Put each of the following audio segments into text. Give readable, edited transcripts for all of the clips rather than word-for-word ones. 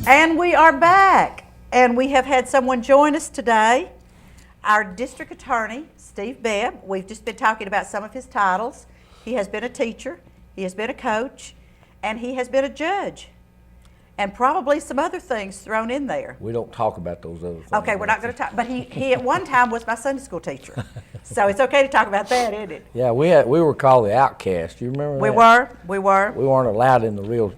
And we are back, and we have had someone join us today, our district attorney, Steve Bebb. We've just been talking about some of his titles. He has been a teacher, he has been a coach, and he has been a judge, and probably some other things thrown in there. We don't talk about those other things. Okay, we're not going to talk, but he at one time was my Sunday school teacher, so it's okay to talk about that, isn't it? Yeah, we were called the outcast. You remember that? We were. We weren't allowed in the real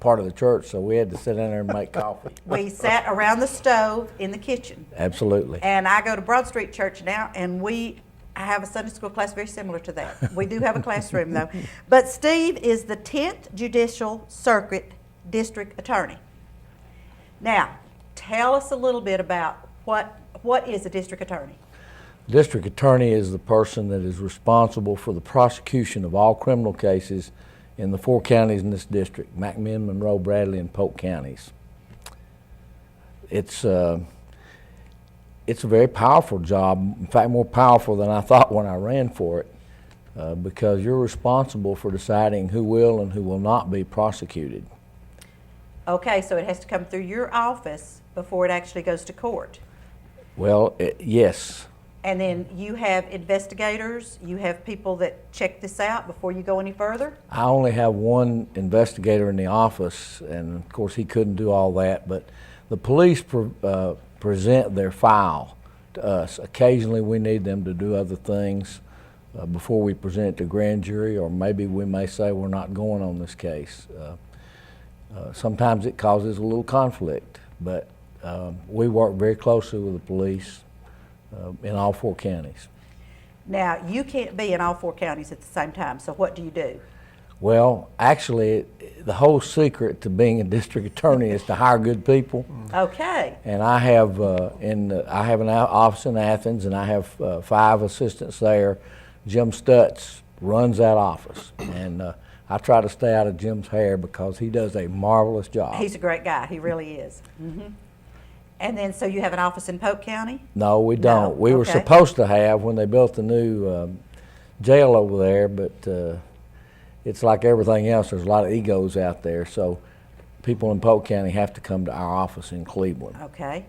part of the church, so we had to sit in there and make coffee. We sat around the stove in the kitchen. Absolutely. And I go to Broad Street Church now, and I have a Sunday school class very similar to that. We do have a classroom, though. But Steve is the 10th Judicial Circuit District Attorney. Now, tell us a little bit about what is a district attorney? District attorney is the person that is responsible for the prosecution of all criminal cases in the 4 counties in this district: McMinn, Monroe, Bradley, and Polk counties. It's a very powerful job, in fact more powerful than I thought when I ran for it, because you're responsible for deciding who will and who will not be prosecuted. Okay, so it has to come through your office before it actually goes to court. Well, yes. And then you have investigators, you have people that check this out before you go any further? I only have one investigator in the office, and of course he couldn't do all that, but the police present their file to us. Occasionally we need them to do other things before we present it to grand jury, or maybe we may say we're not going on this case. Sometimes it causes a little conflict, but we work very closely with the police in all 4 counties. Now, you can't be in all 4 counties at the same time, so what do you do? Well, actually, the whole secret to being a district attorney is to hire good people. Okay. And I have I have an office in Athens, and I have 5 assistants there. Jim Stutz runs that office, and I try to stay out of Jim's hair because he does a marvelous job. He's a great guy. He really is. Mm-hmm. And then, so you have an office in Polk County? No, we don't. No? We were supposed to have when they built the new jail over there, but it's like everything else. There's a lot of egos out there, so people in Polk County have to come to our office in Cleveland. Okay.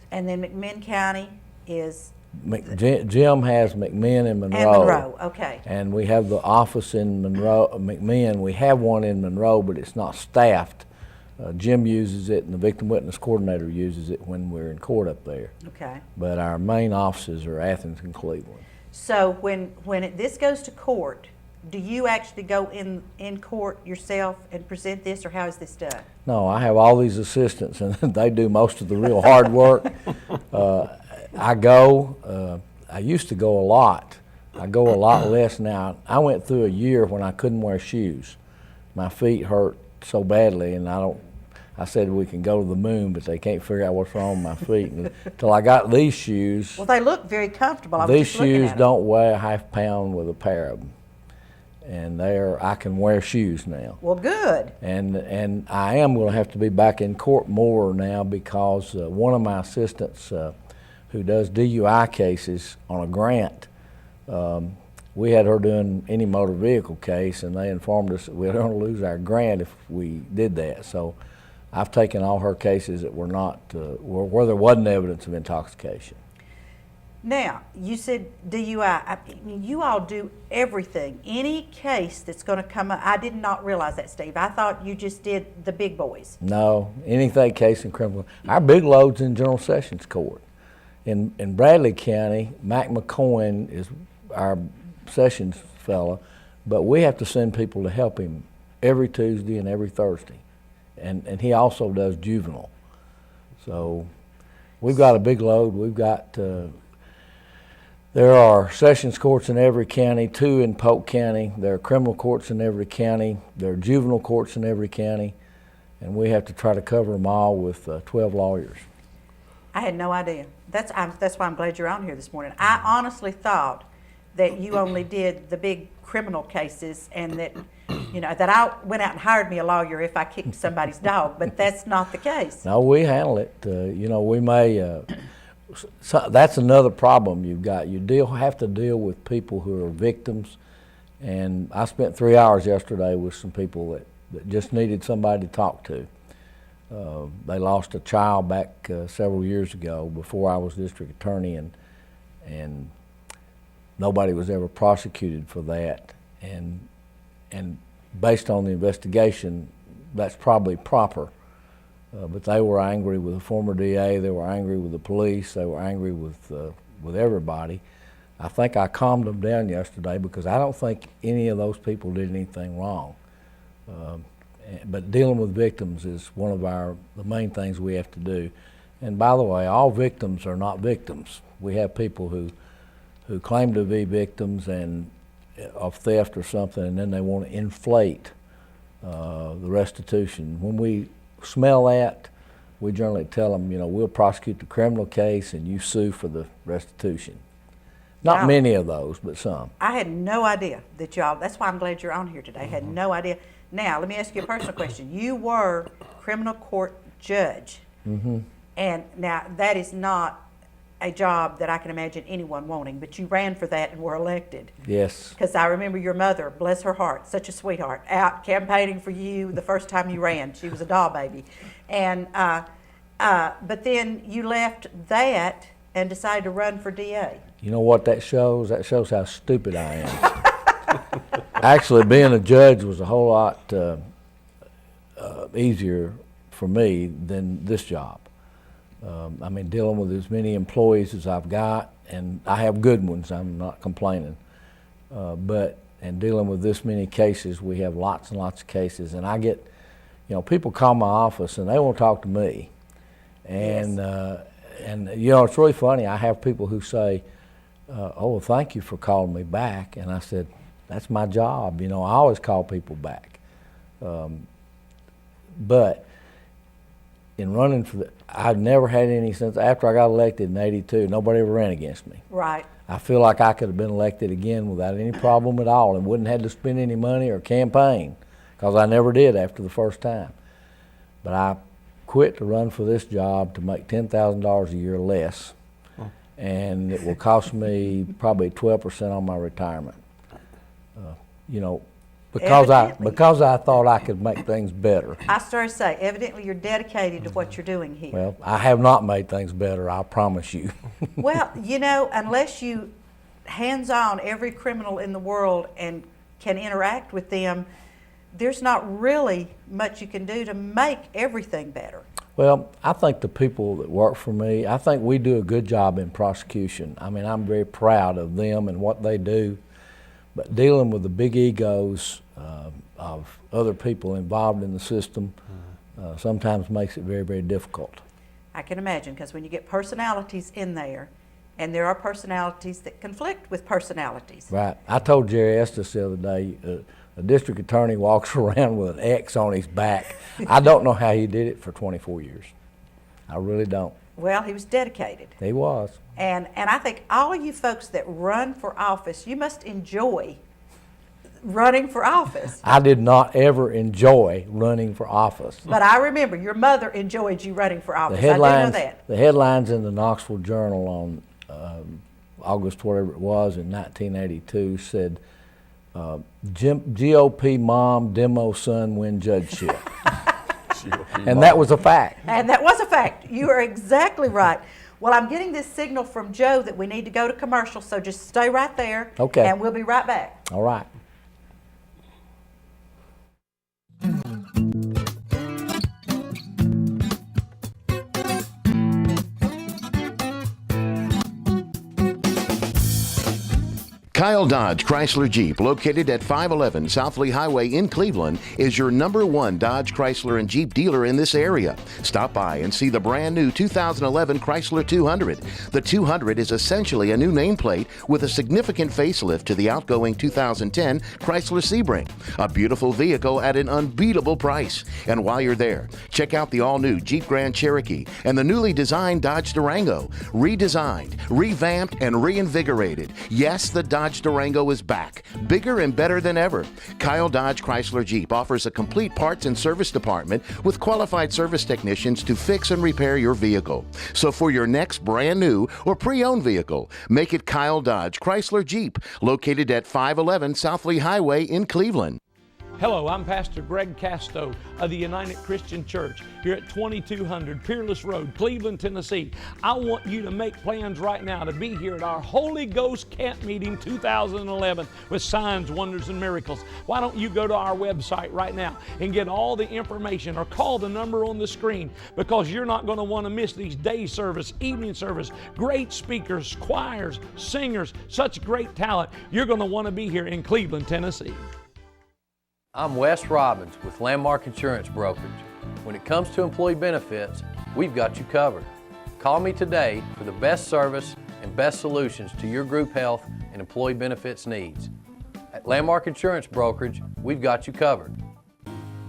And then McMinn County is? Jim has McMinn and Monroe. And Monroe, okay. And we have the office in McMinn. We have one in Monroe, but it's not staffed. Jim uses it, and the victim witness coordinator uses it when we're in court up there. Okay. But our main offices are Athens and Cleveland. So when this goes to court, do you actually go in court yourself and present this, or how is this done? No, I have all these assistants, and they do most of the real hard work. I used to go a lot. I go a lot less now. I went through a year when I couldn't wear shoes. My feet hurt so badly, and I said we can go to the moon, but they can't figure out what's wrong with my feet until I got these shoes. Well, they look very comfortable. These shoes don't weigh a half pound with a pair of them, and I can wear shoes now. Well, good. And I am going to have to be back in court more now because one of my assistants who does DUI cases on a grant, we had her doing any motor vehicle case, and they informed us that we were going to lose our grant if we did that. So I've taken all her cases that were not, where there wasn't evidence of intoxication. Now, you said DUI. I mean, you all do everything. Any case that's going to come up, I did not realize that, Steve. I thought you just did the big boys. No, anything case in criminal. Our big load's in General Sessions Court. In Bradley County, Mac McCoyne is our Sessions fella, but we have to send people to help him every Tuesday and every Thursday. And he also does juvenile. So we've got a big load. We've got, there are Sessions courts in every county, 2 in Polk County. There are criminal courts in every county. There are juvenile courts in every county. And we have to try to cover them all with 12 lawyers. I had no idea. That's why I'm glad you're on here this morning. I honestly thought that you only did the big criminal cases, and that, you know, that I went out and hired me a lawyer if I kicked somebody's dog, but that's not the case. No, we handle it. You know, we may, that's another problem you've got. You have to deal with people who are victims, and I spent 3 hours yesterday with some people that just needed somebody to talk to. They lost a child back several years ago before I was district attorney, and nobody was ever prosecuted for that. And based on the investigation, that's probably proper. But they were angry with the former DA. They were angry with the police. They were angry with everybody. I think I calmed them down yesterday because I don't think any of those people did anything wrong. But dealing with victims is one of the main things we have to do. And by the way, all victims are not victims. We have people who claim to be victims of theft or something, and then they want to inflate the restitution. When we smell that, we generally tell them, we'll prosecute the criminal case and you sue for the restitution. Not many of those, but some. I had no idea that that's why I'm glad you're on here today. I had no idea. Now, let me ask you a personal question. You were criminal court judge. Mm-hmm. And now that is not a job that I can imagine anyone wanting, but you ran for that and were elected. Yes. Because I remember your mother, bless her heart, such a sweetheart, out campaigning for you the first time you ran. She was a doll baby. And but then you left that and decided to run for DA. You know what that shows? That shows how stupid I am. Actually, being a judge was a whole lot easier for me than this job. Dealing with as many employees as I've got, and I have good ones, I'm not complaining. And dealing with this many cases, we have lots and lots of cases, and I get, people call my office and they won't talk to me. And, yes. It's really funny. I have people who say, well, thank you for calling me back. And I said, that's my job. I always call people back. But in running I've never had any since after I got elected in '82. Nobody ever ran against me. Right. I feel like I could have been elected again without any problem at all and wouldn't have had to spend any money or campaign, because I never did after the first time. But I quit to run for this job to make $10,000 a year less, and it will cost me probably 12% on my retirement. Because I thought I could make things better. I started to say, evidently you're dedicated to what you're doing here. Well, I have not made things better, I promise you. Well, unless you hands-on every criminal in the world and can interact with them, there's not really much you can do to make everything better. Well, I think the people that work for me, I think we do a good job in prosecution. I'm very proud of them and what they do. But dealing with the big egos of other people involved in the system sometimes makes it very, very difficult. I can imagine, because when you get personalities in there, and there are personalities that conflict with personalities. Right. I told Jerry Estes the other day, a district attorney walks around with an X on his back. I don't know how he did it for 24 years. I really don't. Well, he was dedicated. He was. And I think all of you folks that run for office, you must enjoy running for office. I did not ever enjoy running for office. But I remember your mother enjoyed you running for office. I do know that. The headlines in the Knoxville Journal on August whatever it was in 1982 said, GOP mom, demo son win judgeship. And that was a fact. And that was a fact. You are exactly right. Well, I'm getting this signal from Joe that we need to go to commercial, so just stay right there. Okay. And we'll be right back. All right. Kyle Dodge Chrysler Jeep, located at 511 South Lee Highway in Cleveland, is your #1 Dodge, Chrysler, and Jeep dealer in this area. Stop by and see the brand new 2011 Chrysler 200. The 200 is essentially a new nameplate with a significant facelift to the outgoing 2010 Chrysler Sebring. A beautiful vehicle at an unbeatable price. And while you're there, check out the all-new Jeep Grand Cherokee and the newly designed Dodge Durango. Redesigned, revamped, and reinvigorated. Yes, the Dodge Durango is back, bigger and better than ever. Kyle Dodge Chrysler Jeep offers a complete parts and service department with qualified service technicians to fix and repair your vehicle. So for your next brand new or pre-owned vehicle, make it Kyle Dodge Chrysler Jeep, located at 511 South Lee Highway in Cleveland. Hello, I'm Pastor Greg Casto of the United Christian Church here at 2200 Peerless Road, Cleveland, Tennessee. I want you to make plans right now to be here at our Holy Ghost Camp Meeting 2011 with signs, wonders, and miracles. Why don't you go to our website right now and get all the information or call the number on the screen, because you're not going to want to miss these day service, evening service, great speakers, choirs, singers, such great talent. You're going to want to be here in Cleveland, Tennessee. I'm Wes Robbins with Landmark Insurance Brokerage. When it comes to employee benefits, we've got you covered. Call me today for the best service and best solutions to your group health and employee benefits needs. At Landmark Insurance Brokerage, we've got you covered.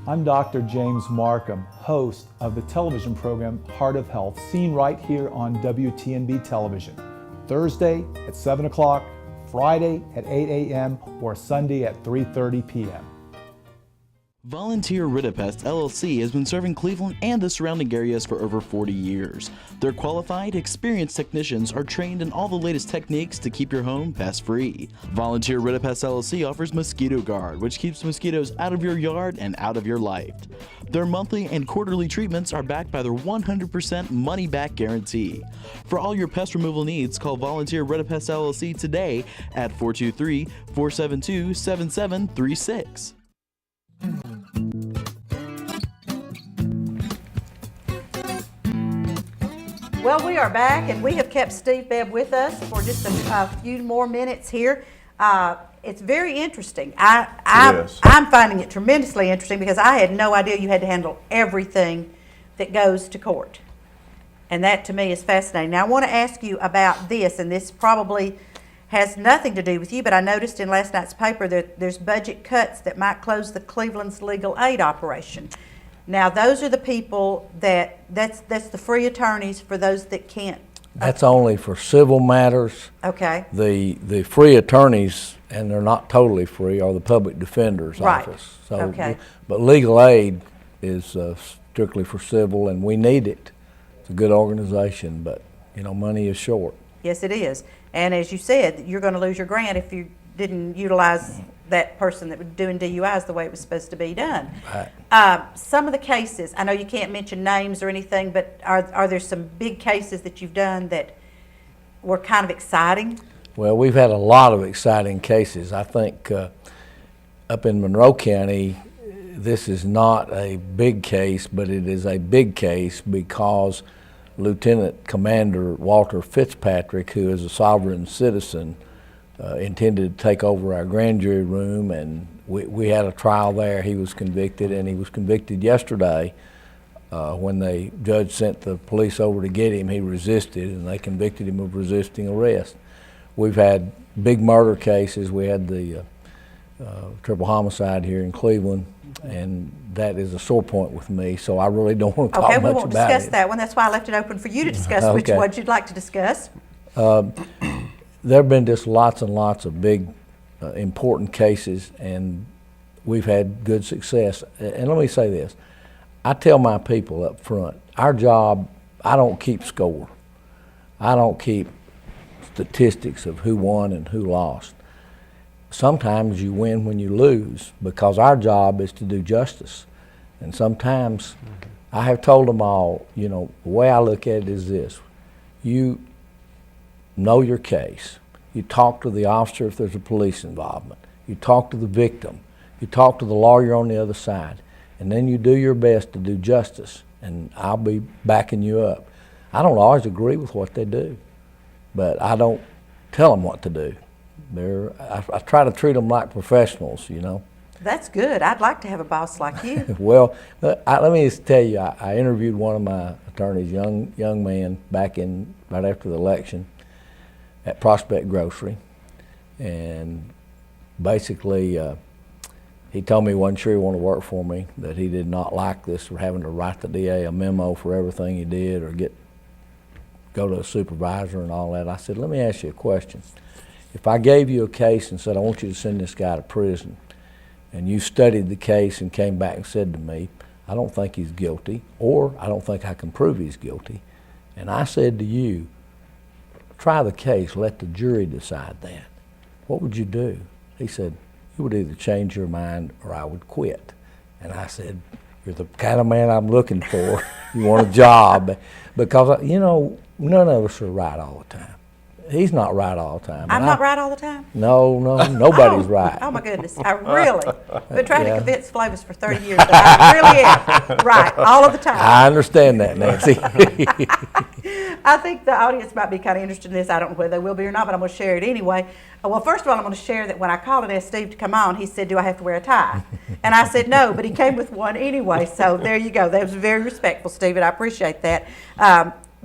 I'm Dr. James Markham, host of the television program Heart of Health, seen right here on WTNB television, Thursday at 7 o'clock, Friday at 8 a.m., or Sunday at 3:30 p.m. Volunteer Ridipest LLC has been serving Cleveland and the surrounding areas for over 40 years. Their qualified, experienced technicians are trained in all the latest techniques to keep your home pest-free. Volunteer Ridipest LLC offers Mosquito Guard, which keeps mosquitoes out of your yard and out of your life. Their monthly and quarterly treatments are backed by their 100% money-back guarantee. For all your pest removal needs, call Volunteer Ridipest LLC today at 423-472-7736. Well, we are back, and we have kept Steve Bebb with us for just a few more minutes here. It's very interesting. I'm finding it tremendously interesting, because I had no idea you had to handle everything that goes to court. And that to me is fascinating. Now I want to ask you about this, and this probably has nothing to do with you, but I noticed in last night's paper that there's budget cuts that might close the Cleveland's legal aid operation. Now, those are the people that's the free attorneys for those that can't. That's only for civil matters. Okay. The free attorneys, and they're not totally free, are the public defender's Right. office. So, Okay. But legal aid is strictly for civil, and we need it. It's a good organization, but money is short. Yes, it is. And as you said, you're going to lose your grant if you didn't utilize that person that was doing DUIs the way it was supposed to be done. Right. Some of the cases, I know you can't mention names or anything, but are there some big cases that you've done that were kind of exciting? Well, we've had a lot of exciting cases. I think up in Monroe County, this is not a big case, but it is a big case because Lieutenant Commander Walter Fitzpatrick, who is a sovereign citizen, intended to take over our grand jury room, and we had a trial there. He was convicted, and he was convicted yesterday. When the judge sent the police over to get him, he resisted, and they convicted him of resisting arrest. We've had big murder cases. We had the triple homicide here in Cleveland, and that is a sore point with me, so I really don't want to talk much about it. Okay, we won't discuss that one. That's why I left it open for you to discuss which ones you'd like to discuss. There have been just lots and lots of big, important cases, and we've had good success. And let me say this. I tell my people up front, our job, I don't keep score. I don't keep statistics of who won and who lost. Sometimes you win when you lose, because our job is to do justice. And sometimes I have told them all, the way I look at it is this. You know your case. You talk to the officer if there's a police involvement. You talk to the victim. You talk to the lawyer on the other side. And then you do your best to do justice, and I'll be backing you up. I don't always agree with what they do, but I don't tell them what to do. I try to treat them like professionals, That's good. I'd like to have a boss like you. Well, let me just tell you, I interviewed one of my attorneys, young man, right after the election at Prospect Grocery, and basically he told me he wasn't sure he wanted to work for me, that he did not like this, for having to write the DA a memo for everything he did, or go to a supervisor and all that. I said, let me ask you a question. If I gave you a case and said, I want you to send this guy to prison, and you studied the case and came back and said to me, I don't think he's guilty, or I don't think I can prove he's guilty, and I said to you, try the case, let the jury decide that, what would you do? He said, you would either change your mind or I would quit. And I said, you're the kind of man I'm looking for. You want a job. Because, you know, none of us are right all the time. He's not right all the time. I'm not right all the time? No, nobody's right. Oh my goodness, I really been trying to convince Flavis for 30 years that I really am right all of the time. I understand that, Nancy. I think the audience might be kind of interested in this. I don't know whether they will be or not, but I'm going to share it anyway. Well, first of all, I'm going to share that when I called and asked Steve to come on, he said, do I have to wear a tie? And I said no, but he came with one anyway, so there you go. That was very respectful, Steve, and I appreciate that.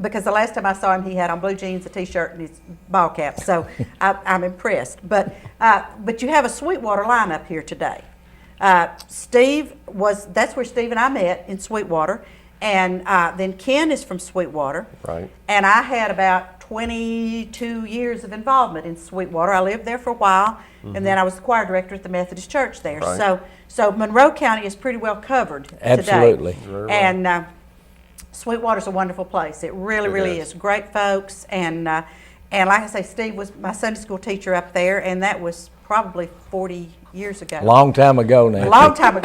Because the last time I saw him, he had on blue jeans, a T-shirt, and his ball cap. So I'm impressed. But you have a Sweetwater lineup here today. That's where Steve and I met, in Sweetwater. And then Ken is from Sweetwater. Right. And I had about 22 years of involvement in Sweetwater. I lived there for a while, and then I was the choir director at the Methodist Church there. Right. So Monroe County is pretty well covered Absolutely. today. Very well. And Sweetwater's a wonderful place. It really is. Great folks, and like I say, Steve was my Sunday school teacher up there, and that was probably 40 years ago. Long time ago now. Long time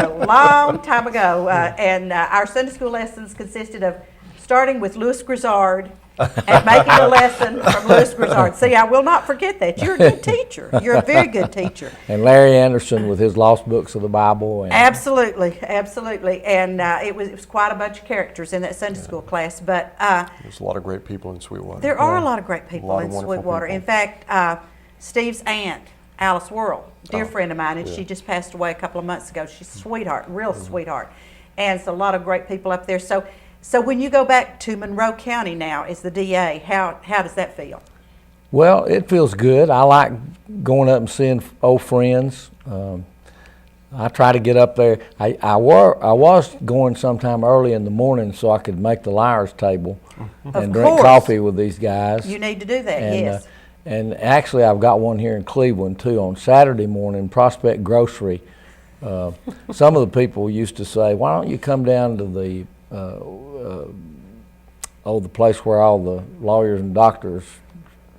ago. And our Sunday school lessons consisted of starting with Louis Grizzard and making a lesson from Louis Grizzard. See, I will not forget that. You're a good teacher. You're a very good teacher. And Larry Anderson with his Lost Books of the Bible. And Absolutely. And it was quite a bunch of characters in that Sunday school class. But There's a lot of great people in Sweetwater. there are a lot of great people lot in of wonderful Sweetwater. people. In fact, Steve's aunt, Alice Worrell, dear friend of mine, and she just passed away a couple of months ago. She's a sweetheart, real sweetheart. And so a lot of great people up there. So when you go back to Monroe County now as the DA, how does that feel? Well, it feels good. I like going up and seeing old friends. I try to get up there. I was going sometime early in the morning so I could make the liars table and drink course. coffee with these guys. You need to do that, And, yes. and actually, I've got one here in Cleveland too on Saturday morning, Prospect Grocery. Some of the people used to say, "Why don't you come down to the the place where all the lawyers and doctors?"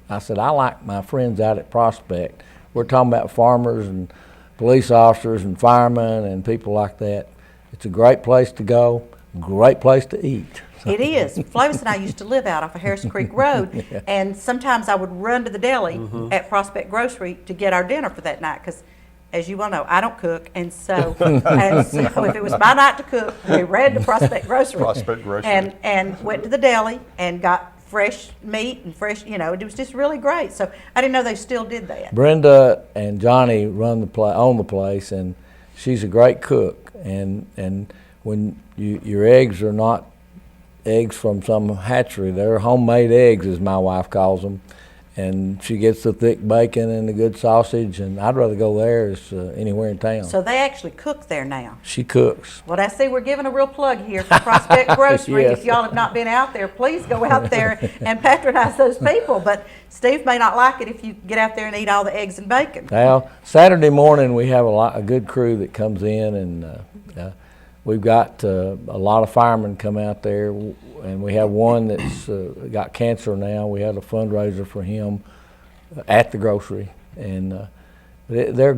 I said, "I like my friends out at Prospect. We're talking about farmers and police officers and firemen and people like that. It's a great place to go, great place to eat." It is. Flavis and I used to live out off of Harris Creek Road, and sometimes I would run to the deli at Prospect Grocery to get our dinner for that night, because as you well know, I don't cook, and so if it was my night to cook, we ran to Prospect Grocery. Prospect Grocery. And went to the deli and got fresh meat and fresh, it was just really great. So I didn't know they still did that. Brenda and Johnny own the place, and she's a great cook. And when your eggs are not eggs from some hatchery, they're homemade eggs, as my wife calls them. And she gets the thick bacon and the good sausage, and I'd rather go there as anywhere in town. So they actually cook there now. She cooks. Well, I see we're giving a real plug here for Prospect Grocery. Yes. If y'all have not been out there, please go out there and patronize those people. But Steve may not like it if you get out there and eat all the eggs and bacon. Well, Saturday morning we have a good crew that comes in, and we've got a lot of firemen come out there, and we have one that's got cancer now. We had a fundraiser for him at the grocery, and they're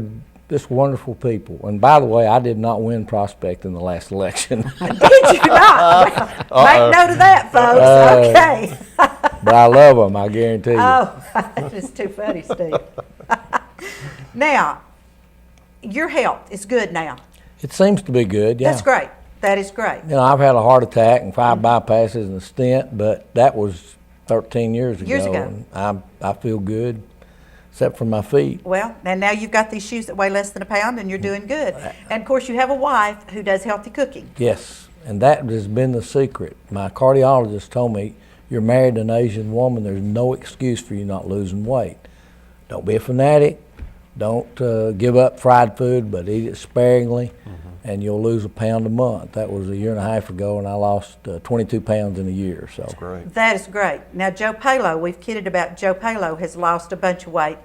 just wonderful people. And by the way, I did not win Prospect in the last election. Did you not? Well, make note of that, folks. Okay. But I love them, I guarantee you. Oh, that is too funny, Steve. Now, your health is good now. It seems to be good, yeah. That's great. That is great. You know, I've had a heart attack and 5 bypasses and a stent, but that was 13 years ago. Years ago. And I feel good, except for my feet. Well, and now you've got these shoes that weigh less than a pound, and you're doing good. And of course, you have a wife who does healthy cooking. Yes, and that has been the secret. My cardiologist told me, you're married to an Asian woman, there's no excuse for you not losing weight. Don't be a fanatic. Don't give up fried food, but eat it sparingly, and you'll lose a pound a month. That was a year and a half ago, and I lost 22 pounds in a year. So That's great. That is great. Now, Joe Palo, we've kidded about Joe Palo has lost a bunch of weight,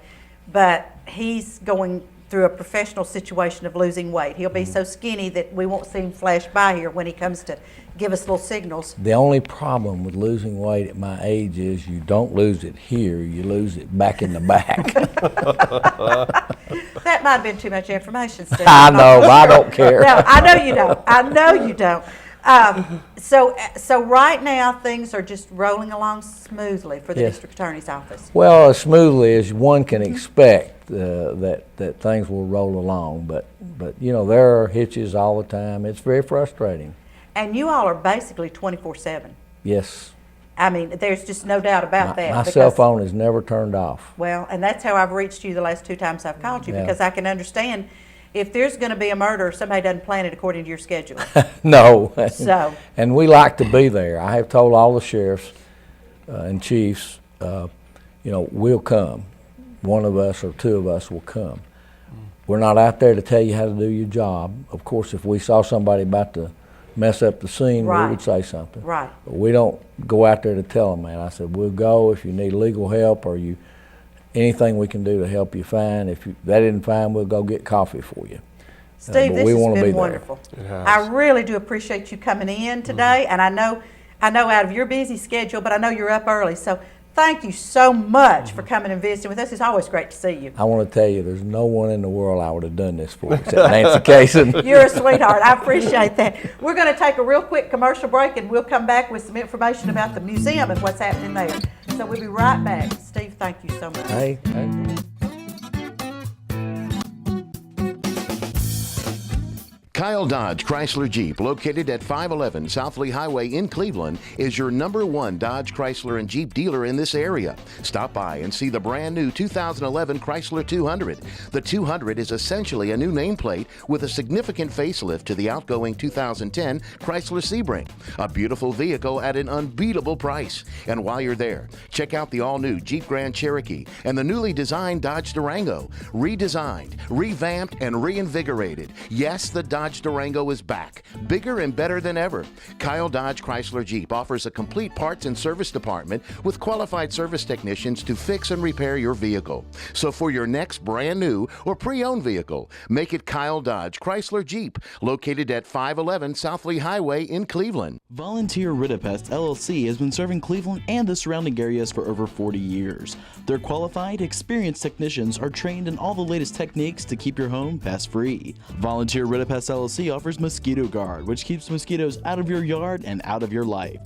but he's going through a professional situation of losing weight. He'll be so skinny that we won't see him flash by here when he comes to give us little signals. The only problem with losing weight at my age is you don't lose it here, you lose it back in the back. That might have been too much information, Steve. I know, but I don't care. No, I know you don't. I know you don't. So right now things are just rolling along smoothly for the Yes. district attorney's office. Well, as smoothly as one can expect that things will roll along, but you know, there are hitches all the time. It's very frustrating. And you all are basically 24/7. Yes. I mean, there's just no doubt about that. My because- cell phone is never turned off. Well, and that's how I've reached you the last 2 times I've called you, Yeah. because I can understand if there's going to be a murder, somebody doesn't plan it according to your schedule. No. So- And we like to be there. I have told all the sheriffs and chiefs, you know, we'll come. One of us or 2 of us will come. We're not out there to tell you how to do your job. Of course, if we saw somebody about to mess up the scene, Right. we would say something. Right. But we don't go out there to tell them, man. I said, we'll go if you need legal help or anything we can do to help you, fine. If that isn't fine, we'll go get coffee for you. Steve, but this we has wanna be been there. wonderful. It has. I really do appreciate you coming in today, and I know out of your busy schedule, but I know you're up early, so thank you so much for coming and visiting with us. It's always great to see you. I want to tell you, there's no one in the world I would have done this for except Nancy Kaysen. You're a sweetheart. I appreciate that. We're going to take a real quick commercial break, and we'll come back with some information about the museum and what's happening there. So we'll be right back. Steve, thank you so much. Hey. Kyle Dodge Chrysler Jeep, located at 511 South Lee Highway in Cleveland, is your #1 Dodge Chrysler and Jeep dealer in this area. Stop by and see the brand new 2011 Chrysler 200. The 200 is essentially a new nameplate with a significant facelift to the outgoing 2010 Chrysler Sebring. A beautiful vehicle at an unbeatable price. And while you're there, check out the all-new Jeep Grand Cherokee and the newly designed Dodge Durango. Redesigned, revamped, and reinvigorated. Yes, the Dodge Durango is back, bigger and better than ever. Kyle Dodge Chrysler Jeep offers a complete parts and service department with qualified service technicians to fix and repair your vehicle. So for your next brand new or pre-owned vehicle, make it Kyle Dodge Chrysler Jeep, located at 511 South Lee Highway in Cleveland. Volunteer Ridipest LLC has been serving Cleveland and the surrounding areas for over 40 years. Their qualified, experienced technicians are trained in all the latest techniques to keep your home pest-free. Volunteer Ridipest LLC offers Mosquito Guard, which keeps mosquitoes out of your yard and out of your life.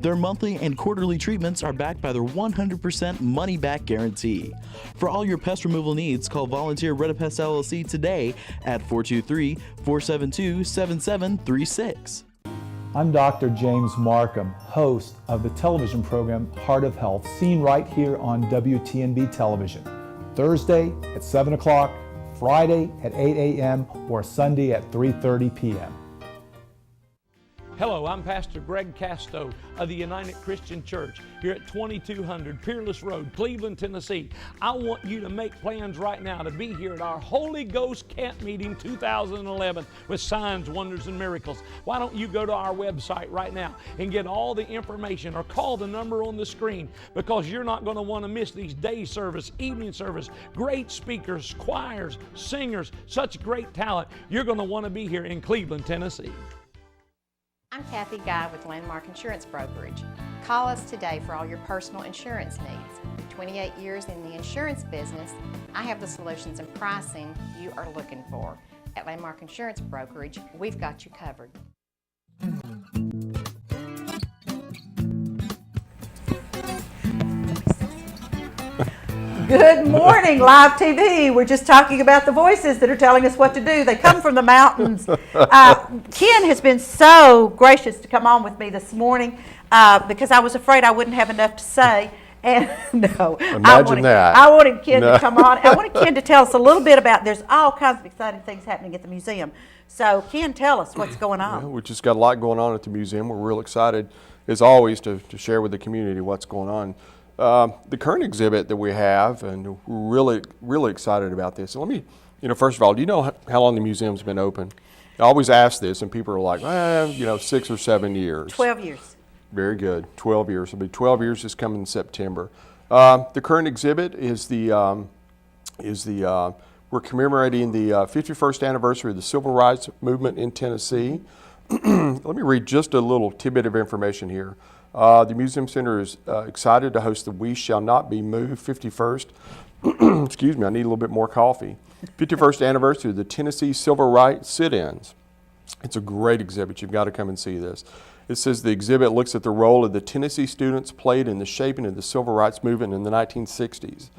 Their monthly and quarterly treatments are backed by their 100% money-back guarantee. For all your pest removal needs, call Volunteer Ridipest LLC today at 423-472-7736. I'm Dr. James Markham, host of the television program Heart of Health, seen right here on WTNB television, Thursday at 7 o'clock, Friday at 8 a.m., or Sunday at 3:30 p.m. Hello, I'm Pastor Greg Casto of the United Christian Church here at 2200 Peerless Road, Cleveland, Tennessee. I want you to make plans right now to be here at our Holy Ghost Camp Meeting 2011 with signs, wonders, and miracles. Why don't you go to our website right now and get all the information, or call the number on the screen, because you're not going to want to miss these day service, evening service, great speakers, choirs, singers, such great talent. You're going to want to be here in Cleveland, Tennessee. I'm Kathy Guy with Landmark Insurance Brokerage. Call us today for all your personal insurance needs. With 28 years in the insurance business, I have the solutions and pricing you are looking for. At Landmark Insurance Brokerage, we've got you covered. Good morning, Live TV. We're just talking about the voices that are telling us what to do. They come from the mountains. Ken has been so gracious to come on with me this morning because I was afraid I wouldn't have enough to say. And no, Imagine that. I wanted Ken to come on. I wanted Ken to tell us a little bit about, there's all kinds of exciting things happening at the museum. So Ken, tell us what's going on. We just got a lot going on at the museum. We're real excited, as always, to share with the community what's going on. The current exhibit that we have, and we're really excited about this. And let me, first of all, do you know how long the museum's been open? I always ask this, and people are like, 6 or 7 years. 12 years. Very good. 12 years. It'll be 12 years this coming September. The current exhibit is we're We're commemorating the 51st anniversary of the Civil Rights Movement in Tennessee. Let me read just a little tidbit of information here. The Museum Center is excited to host the We Shall Not Be Moved 51st, excuse me, I need a little bit more coffee, 51st anniversary of the Tennessee Civil Rights Sit-Ins. It's a great exhibit. You've got to come and see this. It says the exhibit looks at the role of the Tennessee students played in the shaping of the civil rights movement in the 1960s.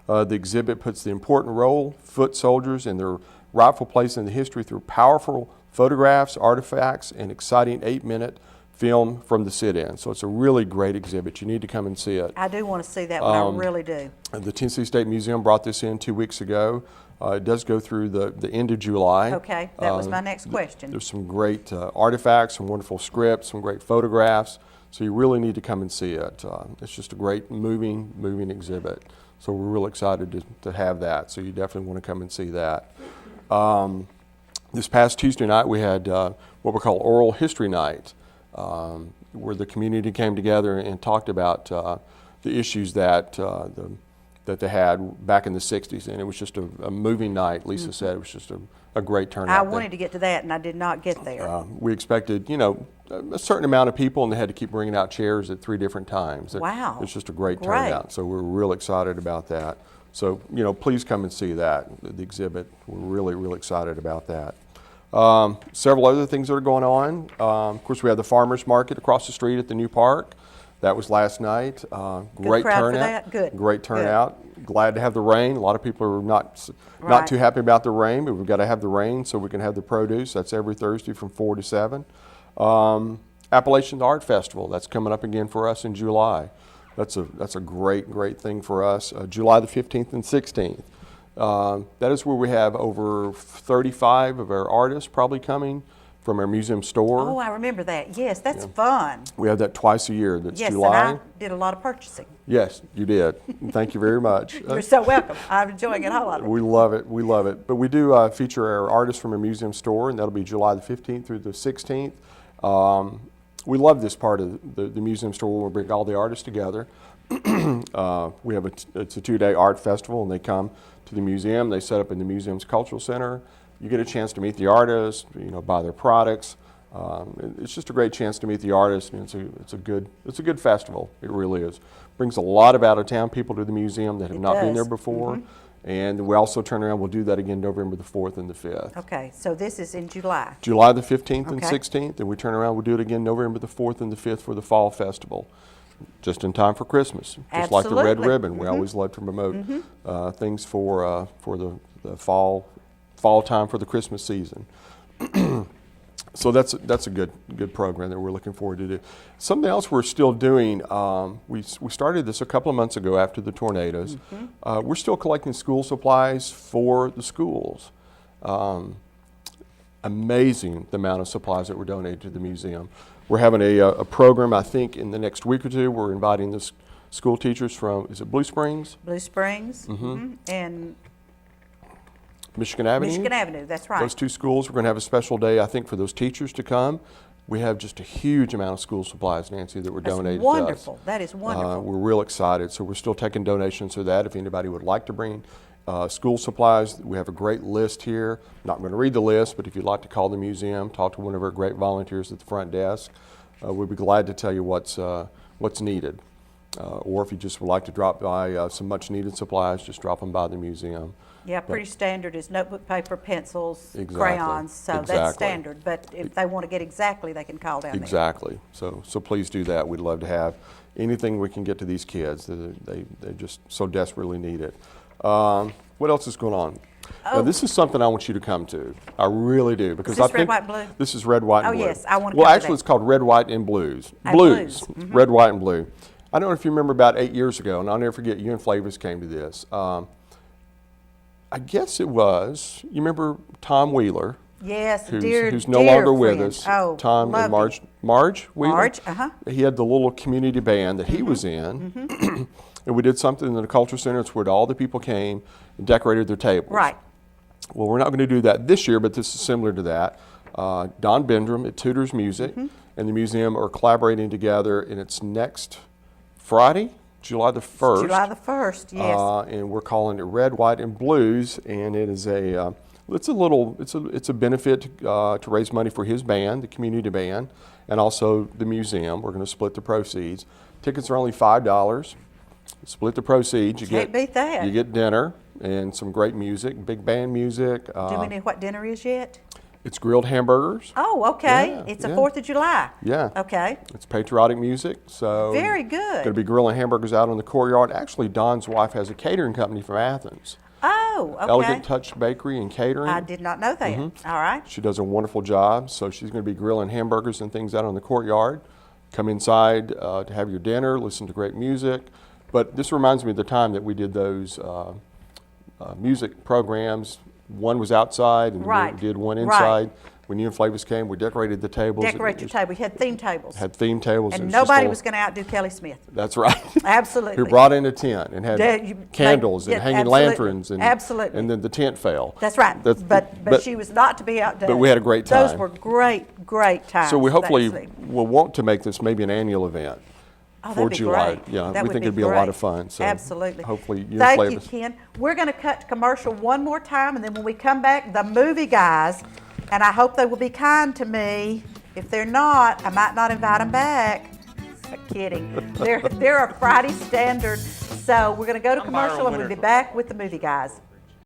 The exhibit puts the important role foot soldiers in their rightful place in the history through powerful photographs, artifacts, and exciting 8-minute film from the sit-in. So it's a really great exhibit. You need to come and see it. I do want to see that one. I really do. The Tennessee State Museum brought this in 2 weeks ago. It does go through the end of July. Okay, that was my next question. There's some great artifacts, some wonderful scripts, some great photographs. So you really need to come and see it. It's just a great moving exhibit. So we're real excited to have that. So you definitely want to come and see that. This past Tuesday night we had what we call Oral History Night, where the community came together and talked about the issues that that they had back in the 60s, and it was just a moving night. Lisa said it was just a great turnout. I wanted to get to that, and I did not get there. We expected, a certain amount of people, and they had to keep bringing out chairs at 3 different times. Wow. It's just a great turnout, so we're real excited about that. So, please come and see that, the exhibit. We're really excited about that. Several other things that are going on. Of course, we have the farmers market across the street at the new park. That was last night. Great crowd for turnout. that? Good. Great turnout. Good. Glad to have the rain. A lot of people are not too happy about the rain, but we've got to have the rain so we can have the produce. That's every Thursday from 4 to 7. Appalachian Art Festival. That's coming up again for us in July. That's a great thing for us. July the 15th and 16th. That is where we have over 35 of our artists probably coming from our museum store. Oh, I remember that. Yes, that's fun. We have that twice a year. That's yes, July. and I did a lot of purchasing. Yes, you did. Thank you very much. You're so welcome. I'm enjoying it a whole lot. We love it. We love it. But we do feature our artists from our museum store, and that'll be July the 15th through the 16th. We love this part of the museum store where we bring all the artists together. We have it's a 2-day art festival, and they come to the museum. They set up in the museum's cultural center. You get a chance to meet the artists, buy their products. It's just a great chance to meet the artists, and it's a good festival. It really is. Brings a lot of out-of-town people to the museum that have not been there before. And we also turn around. We'll do that again November the 4th and the 5th. Okay, so this is in July. July the 15th and 16th, and we turn around. We'll do it again November the 4th and the 5th for the Fall Festival. Just in time for Christmas, just like the Red Ribbon. We always love to promote things for the fall time for the Christmas season. So that's a good program that we're looking forward to do. Something else we're still doing. We started this a couple of months ago after the tornadoes. We're still collecting school supplies for the schools. Amazing the amount of supplies that were donated to the museum. We're having a program, I think, in the next week or two. We're inviting the school teachers from, is it Blue Springs? Blue Springs and Michigan Avenue? Michigan Avenue, that's right. Those 2 schools, we're going to have a special day, I think, for those teachers to come. We have just a huge amount of school supplies, Nancy, that were donated to us. Wonderful. That is wonderful. We're real excited. So we're still taking donations for that. If anybody would like to bring school supplies, we have a great list here. Not going to read the list, but if you'd like to call the museum, talk to one of our great volunteers at the front desk, we'd be glad to tell you what's needed. Or if you just would like to drop by some much needed supplies, just drop them by the museum. Yeah, pretty standard is notebook, paper, pencils, crayons, so that's standard. But if they want to get exactly, they can call down there. Exactly. So please do that. We'd love to have anything we can get to these kids. They just so desperately need it. What else is going on? Now, this is something I want you to come to. I really do, because is this I think red, white, and blue? This is red, white, and blue. Oh yes, I want to. Well, actually, it's called red, white, and blues. Blues. Red, white, and blue. I don't know if you remember about 8 years ago, and I'll never forget. You and Flavis came to this. I guess it was. You remember Tom Wheeler? Yes, who's no longer with us. Oh, Tom and Marge Wheeler. Marge, He had the little community band that he was in, and we did something in the Culture Center. It's where all the people came and decorated their tables. Right. Well, we're not going to do that this year, but this is similar to that. Don Bendrum at Tudor's Music and the museum are collaborating together, and it's next Friday, July the 1st. July the 1st, yes. And we're calling it Red, White, and Blues, and it is it's a benefit to raise money for his band, the community band, and also the museum. We're going to split the proceeds. Tickets are only $5. Split the proceeds. You Can't beat that. You get dinner and some great music, big band music. Do we know what dinner is yet? It's grilled hamburgers. Oh, okay. Yeah, It's a yeah. 4th of July. Yeah. Okay. It's patriotic music, so Very good. Going to be grilling hamburgers out in the courtyard. Actually, Don's wife has a catering company from Athens. Oh, okay. Elegant Touch Bakery and Catering. I did not know that. All right. She does a wonderful job, so she's going to be grilling hamburgers and things out in the courtyard. Come inside to have your dinner, listen to great music. But this reminds me of the time that we did those music programs. One was outside, and Right. we did one Right. inside. When you and Flavis came, we decorated the tables. Decorate your table. We had theme tables. Had theme tables. And It nobody just was going to outdo Kelly Smith. That's right. Absolutely. Who brought in a tent and had Yeah, you- candles yeah, and hanging absolutely. lanterns. And, Absolutely. And then the tent fell. That's right. But she was not to be outdone. But we had a great Those time. were great times. So we hopefully Thanks, Lee. will want to make this maybe an annual event. Oh, for that'd be July. great. Yeah, That we would think be it'd be a lot great. of fun. So Absolutely. hopefully you and Thank you, Flavis. Ken. We're going to cut to commercial one more time, and then when we come back, the movie guys, and I hope they will be kind to me. If they're not, I might not invite them back. Kidding. They're a Friday standard. So we're going to go to commercial, and we'll be back with the movie guys.